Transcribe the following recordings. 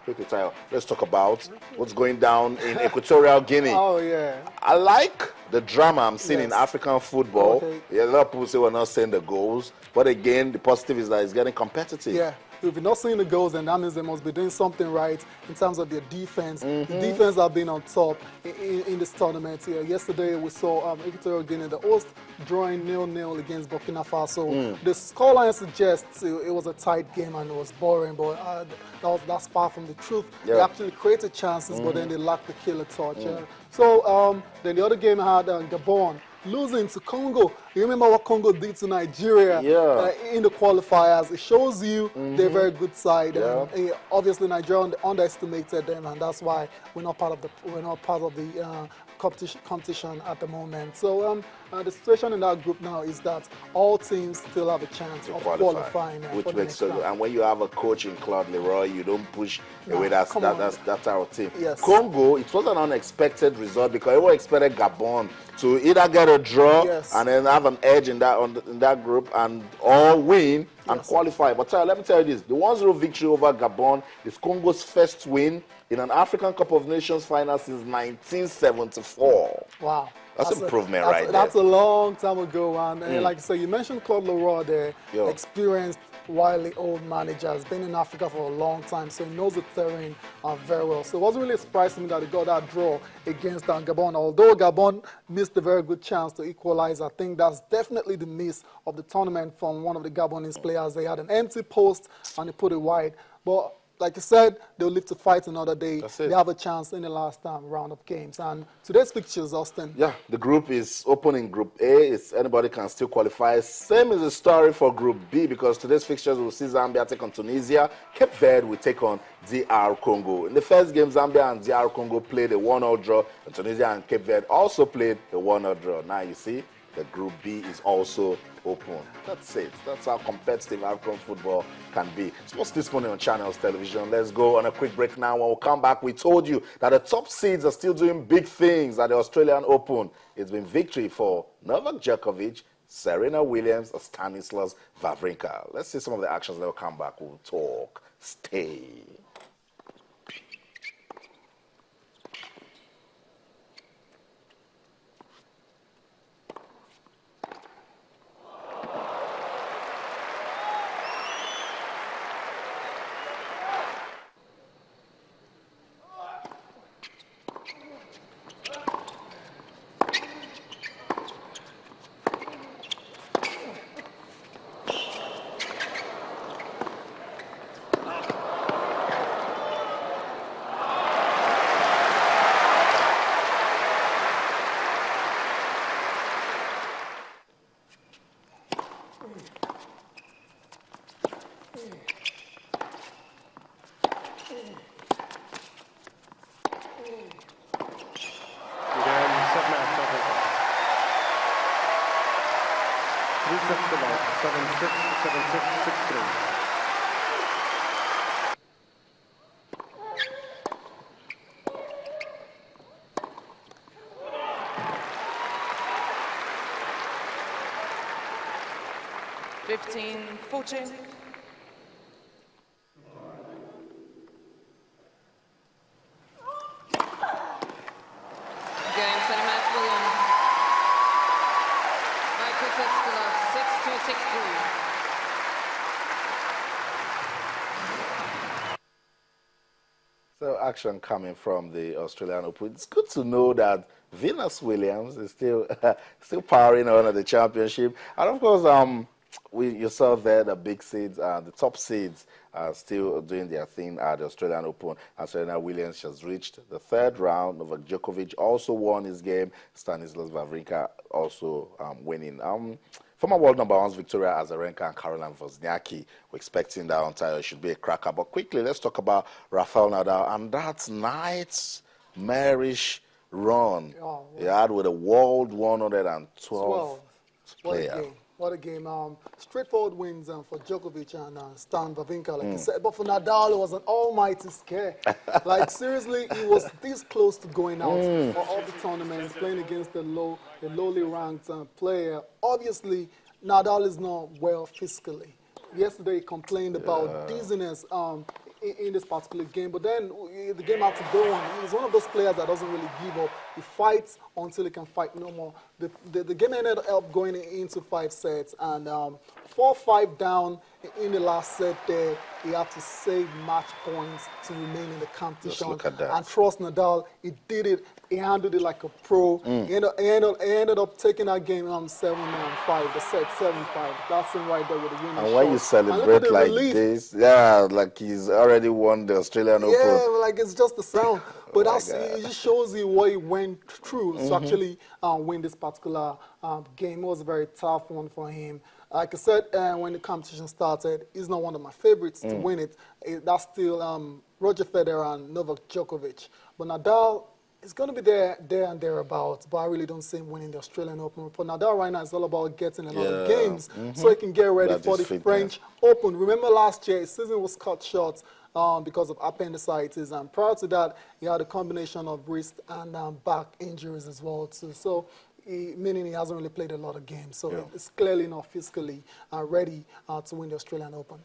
quickly, Tayo, let's talk about what's going down in Equatorial Guinea. Oh, yeah. I like the drama I'm seeing in Yes. African football. Okay. Yeah, a lot of people say we're not seeing the goals, but again, the positive is that it's getting competitive. Yeah. If you're not seeing the goals, then that means they must be doing something right in terms of their defense. The defense have been on top in this tournament. Yeah, yesterday we saw Equatorial Guinea, the host, drawing 0-0 against Burkina Faso. The scoreline suggests it was a tight game and it was boring, but that's far from the truth. Yeah. They actually created chances, but then they lacked the killer touch. So then the other game had Gabon losing to Congo. You remember what Congo did to Nigeria in the qualifiers? It shows you they're a very good side. Yeah. And, obviously, Nigeria underestimated them, and that's why we're not part of the competition at the moment. So the situation in that group now is that all teams still have a chance of qualifying. Which makes sense. And when you have a coach in Claude Leroy, you don't push away that our team. Yes. Congo, it was an unexpected result because everyone expected Gabon to either get a draw and then have an edge in that group and all win and qualify. But let me tell you this, the 1-0 victory over Gabon is Congo's first win in an African Cup of Nations final since 1974. Wow. That's improvement right there. That's a long time ago. And like I said, you mentioned Claude Leroy there, experienced, wily old manager, has been in Africa for a long time, so he knows the terrain very well. So it wasn't really surprising that he got that draw against Gabon. Although Gabon missed a very good chance to equalize, I think that's definitely the miss of the tournament from one of the Gabonese players. They had an empty post and they put it wide. But like you said, they'll live to fight another day. They have a chance in the last round of games. And today's fixtures, Austin. Yeah, the group is open in Group A. Anybody can still qualify. Same is the story for Group B because today's fixtures will see Zambia take on Tunisia. Cape Verde will take on DR Congo. In the first game, Zambia and DR Congo played a 1-1 draw, and Tunisia and Cape Verde also played a 1-1 draw. Now you see, the Group B is also open. That's it. That's how competitive African football can be. Sports this morning on Channels Television. Let's go on a quick break now. When we come back, we told you that the top seeds are still doing big things at the Australian Open. It's been victory for Novak Djokovic, Serena Williams, and Stanislas Wawrinka. Let's see some of the actions. Then we'll come back. We'll talk. Stay. Fortune. Game center match Williams. Michael sets to love 6-2, 6-3. So action coming from the Australian Open. It's good to know that Venus Williams is still powering on at the championship. And of course, you saw there the big seeds, the top seeds are still doing their thing at the Australian Open. And Serena Williams has reached the third round. Novak Djokovic also won his game. Stanislas Wawrinka also winning. Former world number ones Victoria Azarenka and Caroline Wozniacki. We're expecting that Ontario should be a cracker. But quickly, let's talk about Rafael Nadal and that nightmarish run he had with a world 112 player. What a game. Straightforward wins for Djokovic and Stan Wawrinka, like you said. But for Nadal, it was an almighty scare. Like, seriously, he was this close to going out for all the tournaments, playing against the lowly ranked player. Obviously, Nadal is not well physically. Yesterday, he complained about dizziness in this particular game. But then the game had to go on. He's one of those players that doesn't really give up. He fights until he can fight no more. The game ended up going into 5 sets, and 4-5 down in the last set there. He had to save match points to remain in the competition. Just look at that. And trust Nadal, he did it. He handled it like a pro. He ended up taking that game 7-5, the set 7-5. That's him right there with the winning And when you celebrate like this, yeah, like he's already won the Australian Open. Yeah, like it's just the sound. But it just shows you what he went through to actually win this particular game. It was a very tough one for him. Like I said, when the competition started, he's not one of my favorites to win it. That's still Roger Federer and Novak Djokovic. But Nadal is going to be there and thereabouts. But I really don't see him winning the Australian Open. For Nadal right now, it's all about getting a lot of games so he can get ready for the French Open. Remember last year, his season was cut short because of appendicitis. And prior to that, he had a combination of wrist and back injuries as well, too. So, meaning he hasn't really played a lot of games. So it's clearly not physically ready to win the Australian Open.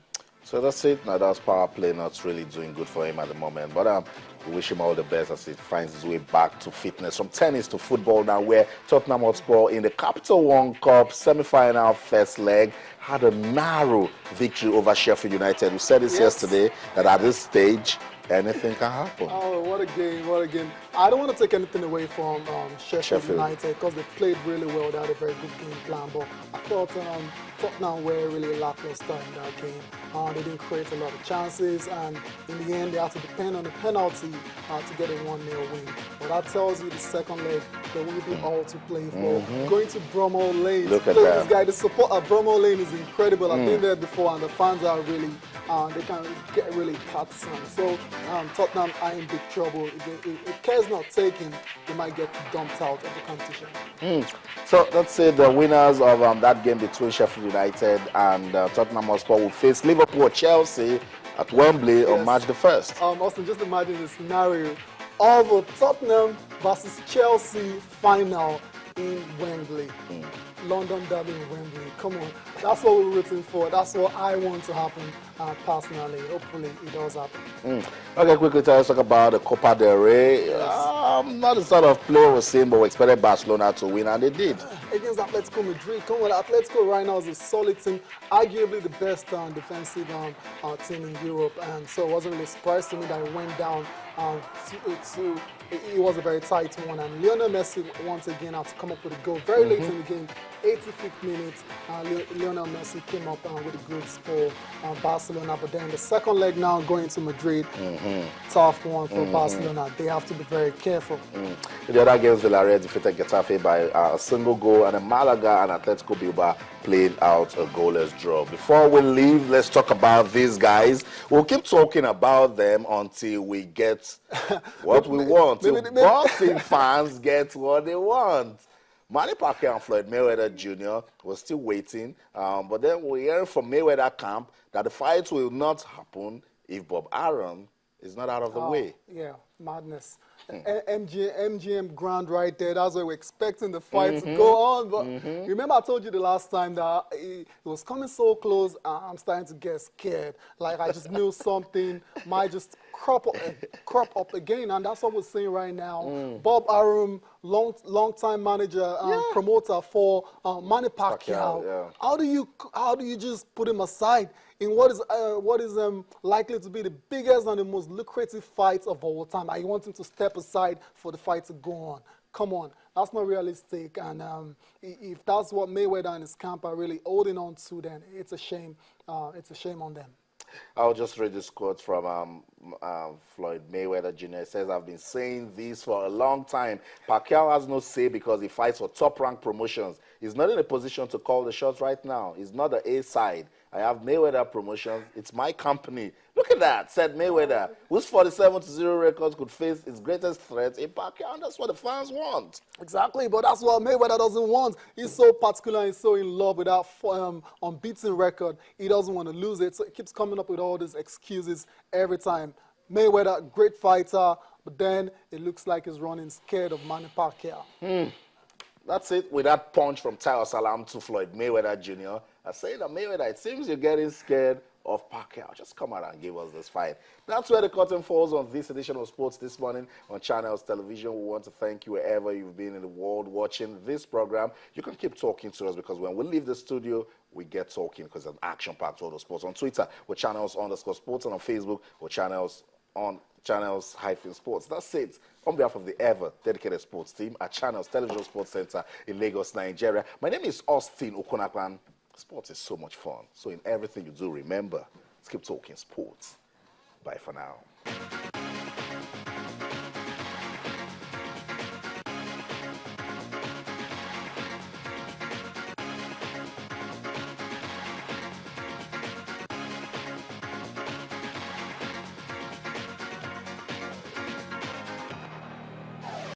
So that's it. Nadal's power play not really doing good for him at the moment. But we wish him all the best as he finds his way back to fitness. From tennis to football now, where Tottenham Hotspur in the Capital One Cup semi-final first leg had a narrow victory over Sheffield United. We said this yesterday that at this stage, anything can happen. Oh, what a game, what a game. I don't want to take anything away from Sheffield United because they played really well. They had a very good game plan, but I thought Tottenham were really lackluster in that game. They didn't create a lot of chances, and in the end, they had to depend on the penalty to get a 1-0 win. But that tells you the second leg, they will be all to play for. Going to Bramall Lane, look at that. This guy, the support at Bramall Lane is incredible. I've been there before, and the fans are really, they can get really partisan. So Tottenham are in big trouble. If care is not taken, they might get dumped out of the competition. So let's say the winners of that game between Sheffield United and Tottenham Hotspur will face Liverpool or Chelsea at Wembley on March the 1st. Austin, just imagine the scenario of a Tottenham versus Chelsea final in Wembley. London derby in Wembley. Come on. That's what we're rooting for. That's what I want to happen personally. Hopefully it does happen. Okay, quickly let's talk about the Copa del Rey. Not the sort of play we're seeing, but we expected Barcelona to win, and they did. Against Atletico Madrid. Come on, Atletico right now is a solid team, arguably the best defensive team in Europe, and so it wasn't really surprised to me that it went down it was a very tight one, and Lionel Messi once again had to come up with a goal very late in the game. 85th minute, Lionel Messi came up with the goods for Barcelona, but then the second leg now going to Madrid, tough one for Barcelona. They have to be very careful. In the other games, Villarreal defeated Getafe by a single goal, and Malaga and Atletico Bilbao played out a goalless draw. Before we leave, let's talk about these guys. We'll keep talking about them until we get what we want. Till boxing fans get what they want. Manny Pacquiao and Floyd Mayweather Jr. was still waiting, but then we're hearing from Mayweather camp that the fight will not happen if Bob Arum is not out of the way. Yeah, madness. MGM Grand right there. That's why we're expecting the fight to go on. But remember, I told you the last time that it was coming so close. I'm starting to get scared. Like I just knew something might just crop up again, and that's what we're seeing right now. Bob Arum, long-time manager, promoter for Manny Pacquiao. How do you just put him aside in what is likely to be the biggest and the most lucrative fight of all time? I want him to step aside for the fight to go on. Come on, that's not realistic. And if that's what Mayweather and his camp are really holding on to, then it's a shame. It's a shame on them. I'll just read this quote from Floyd Mayweather Jr. It says, "I've been saying this for a long time. Pacquiao has no say because he fights for top-ranked promotions. He's not in a position to call the shots right now. He's not the A side. I have Mayweather Promotions. It's my company." Look at that, said Mayweather, whose 47-0 record could face its greatest threat in Pacquiao. And that's what the fans want. Exactly, but that's what Mayweather doesn't want. He's so particular and so in love with that unbeaten record. He doesn't want to lose it, so he keeps coming up with all these excuses every time. Mayweather, great fighter, but then it looks like he's running scared of Manny Pacquiao. That's it with that punch from Tayo Salam to Floyd Mayweather Jr. I say that Mayweather, it seems you're getting scared of Pacquiao. Just come out and give us this fight. That's where the curtain falls on this edition of Sports This Morning on Channels Television. We want to thank you wherever you've been in the world watching this program. You can keep talking to us because when we leave the studio, we get talking because it's an action-packed world of sports. On Twitter, we're Channels_sports, and on Facebook, we're Channels_sports. That's it. On behalf of the ever dedicated sports team at Channels Television Sports Center in Lagos, Nigeria, my name is Austin Okunakwan. Sports is so much fun. So in everything you do, remember, let's keep talking sports. Bye for now.